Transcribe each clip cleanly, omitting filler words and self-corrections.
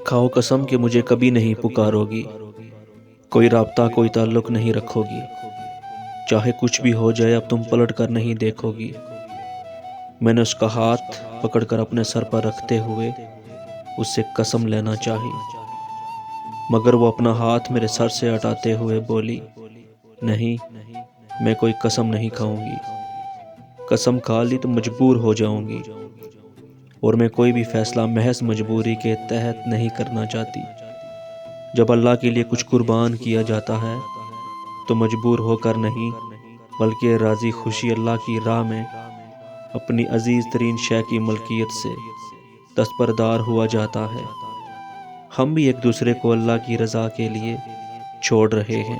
کھاؤ قسم کہ مجھے کبھی نہیں پکارو گی، کوئی رابطہ کوئی تعلق نہیں رکھو گی، چاہے کچھ بھی ہو جائے اب تم پلٹ کر نہیں دیکھو گی۔ میں نے اس کا ہاتھ پکڑ کر اپنے سر پر رکھتے ہوئے اس سے قسم لینا چاہی، مگر وہ اپنا ہاتھ میرے سر سے ہٹاتے ہوئے بولی، نہیں، میں کوئی قسم نہیں کھاؤں گی، قسم کھا لی تو مجبور ہو جاؤں گی، اور میں کوئی بھی فیصلہ محض مجبوری کے تحت نہیں کرنا چاہتی۔ جب اللہ کے لیے کچھ قربان کیا جاتا ہے تو مجبور ہو کر نہیں، بلکہ راضی خوشی اللہ کی راہ میں اپنی عزیز ترین شے کی ملکیت سے دستبردار ہوا جاتا ہے۔ ہم بھی ایک دوسرے کو اللہ کی رضا کے لیے چھوڑ رہے ہیں،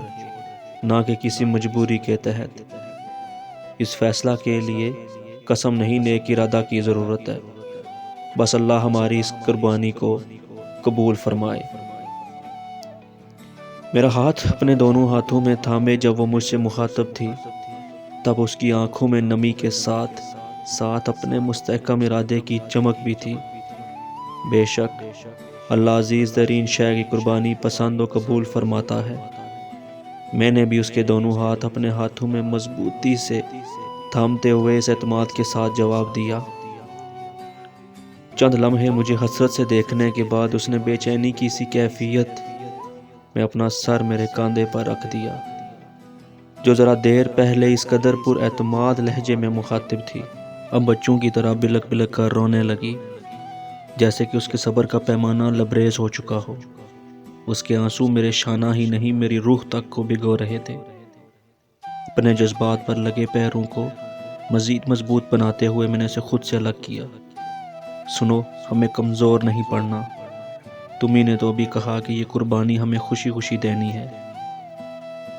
نہ کہ کسی مجبوری کے تحت۔ اس فیصلہ کے لیے قسم نہیں، نیک ارادہ کی ضرورت ہے۔ بس اللہ ہماری اس قربانی کو قبول فرمائے۔ میرا ہاتھ اپنے دونوں ہاتھوں میں تھامے جب وہ مجھ سے مخاطب تھی، تب اس کی آنکھوں میں نمی کے ساتھ ساتھ اپنے مستحکم ارادے کی چمک بھی تھی۔ بے شک اللہ عزیز ترین شے کی قربانی پسند و قبول فرماتا ہے۔ میں نے بھی اس کے دونوں ہاتھ اپنے ہاتھوں میں مضبوطی سے تھامتے ہوئے اس اعتماد کے ساتھ جواب دیا۔ چند لمحے مجھے حسرت سے دیکھنے کے بعد اس نے بے چینی کی سی کیفیت میں اپنا سر میرے کاندھے پر رکھ دیا، جو ذرا دیر پہلے اس قدر پر اعتماد لہجے میں مخاطب تھی، اب بچوں کی طرح بلک بلک کر رونے لگی، جیسے کہ اس کے صبر کا پیمانہ لبریز ہو چکا ہو۔ اس کے آنسو میرے شانہ ہی نہیں میری روح تک کو بھگو رہے تھے۔ اپنے جذبات پر لگے پیروں کو مزید مضبوط بناتے ہوئے میں نے اسے خود سے الگ کیا۔ سنو، ہمیں کمزور نہیں پڑنا، تمہیں نے تو بھی کہا کہ یہ قربانی ہمیں خوشی خوشی دینی ہے،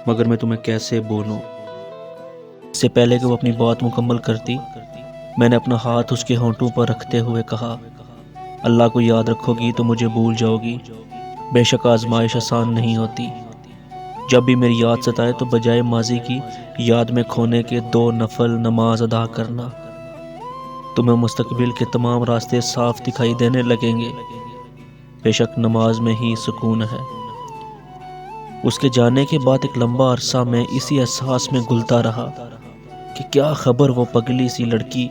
مگر میں تمہیں کیسے بولوں؟ اس سے پہلے کہ وہ اپنی بات مکمل کرتی، میں نے اپنا ہاتھ اس کے ہونٹوں پر رکھتے ہوئے کہا، اللہ کو یاد رکھو گی تو مجھے بھول جاؤ گی۔ بے شک آزمائش آسان نہیں ہوتی۔ جب بھی میری یاد ستائے تو بجائے ماضی کی یاد میں کھونے کے 2 نفل نماز ادا کرنا، تمہیں مستقبل کے تمام راستے صاف دکھائی دینے لگیں گے۔ بے شک نماز میں ہی سکون ہے۔ اس کے جانے کے بعد ایک لمبا عرصہ میں اسی احساس میں گلتا رہا کہ کیا خبر وہ پگلی سی لڑکی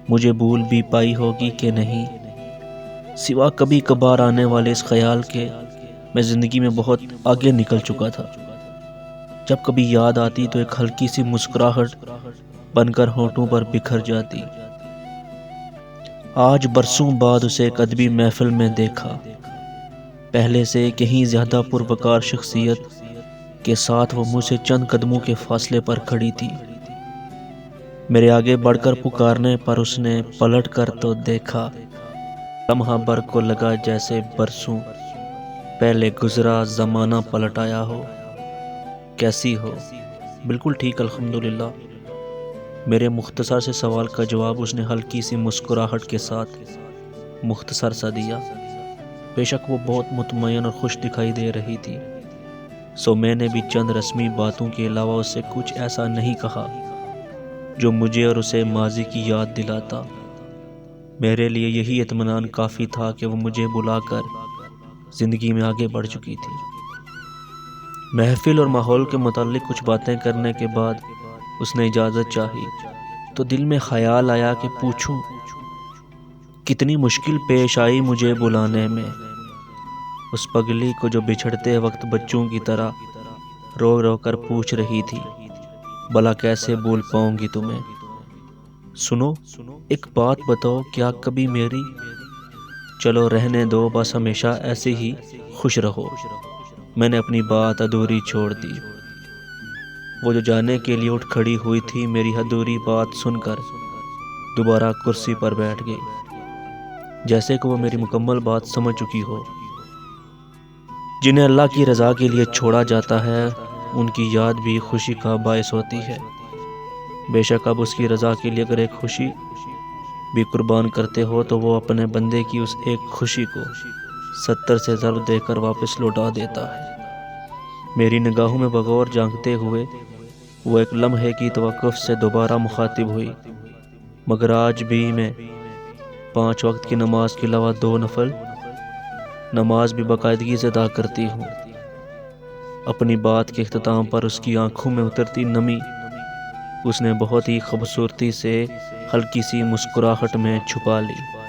مجھے بھول بھی پائی ہوگی کہ نہیں، سوا کبھی کبھار آنے والے اس خیال کے میں زندگی میں بہت آگے نکل چکا تھا۔ جب کبھی یاد آتی تو ایک ہلکی سی مسکراہٹ بن کر ہونٹوں پر بکھر جاتی۔ آج برسوں بعد اسے ایک ادبی محفل میں دیکھا، پہلے سے کہیں زیادہ پروقار شخصیت کے ساتھ وہ مجھ سے چند قدموں کے فاصلے پر کھڑی تھی۔ میرے آگے بڑھ کر پکارنے پر اس نے پلٹ کر تو دیکھا، لمحہ بھر کو لگا جیسے برسوں پہلے گزرا زمانہ پلٹ آیا ہو۔ کیسی ہو؟ بالکل ٹھیک الحمدللہ۔ میرے مختصر سے سوال کا جواب اس نے ہلکی سی مسکراہٹ کے ساتھ مختصر سا دیا۔ بے شک وہ بہت مطمئن اور خوش دکھائی دے رہی تھی، سو میں نے بھی چند رسمی باتوں کے علاوہ اس سے کچھ ایسا نہیں کہا جو مجھے اور اسے ماضی کی یاد دلاتا۔ میرے لیے یہی اطمینان کافی تھا کہ وہ مجھے بلا کر زندگی میں آگے بڑھ چکی تھی۔ محفل اور ماحول کے متعلق کچھ باتیں کرنے کے بعد اس نے اجازت چاہی تو دل میں خیال آیا کہ پوچھوں، کتنی مشکل پیش آئی مجھے بلانے میں، اس پگلی کو جو بچھڑتے وقت بچوں کی طرح رو رو کر پوچھ رہی تھی، بھلا کیسے بھول پاؤں گی تمہیں؟ سنو، ایک بات بتاؤ، کیا کبھی میری؟ چلو رہنے دو، بس ہمیشہ ایسے ہی خوش رہو۔ میں نے اپنی بات ادھوری چھوڑ دی۔ وہ جو جانے کے لیے اٹھ کھڑی ہوئی تھی، میری ادھوری بات سن کر دوبارہ کرسی پر بیٹھ گئی، جیسے کہ وہ میری مکمل بات سمجھ چکی ہو۔ جنہیں اللہ کی رضا کے لیے چھوڑا جاتا ہے ان کی یاد بھی خوشی کا باعث ہوتی ہے۔ بے شک اب اس کی رضا کے لیے اگر ایک خوشی بھی قربان کرتے ہو تو وہ اپنے بندے کی اس ایک خوشی کو 70 سے ضرب دے کر واپس لوٹا دیتا ہے۔ میری نگاہوں میں بغور جھانکتے ہوئے وہ ایک لمحے کی توقف سے دوبارہ مخاطب ہوئی، مگر آج بھی میں 5 وقت کی نماز کے علاوہ 2 نفل نماز بھی باقاعدگی سے ادا کرتی ہوں۔ اپنی بات کے اختتام پر اس کی آنکھوں میں اترتی نمی اس نے بہت ہی خوبصورتی سے ہلکی سی مسکراہٹ میں چھپا لی۔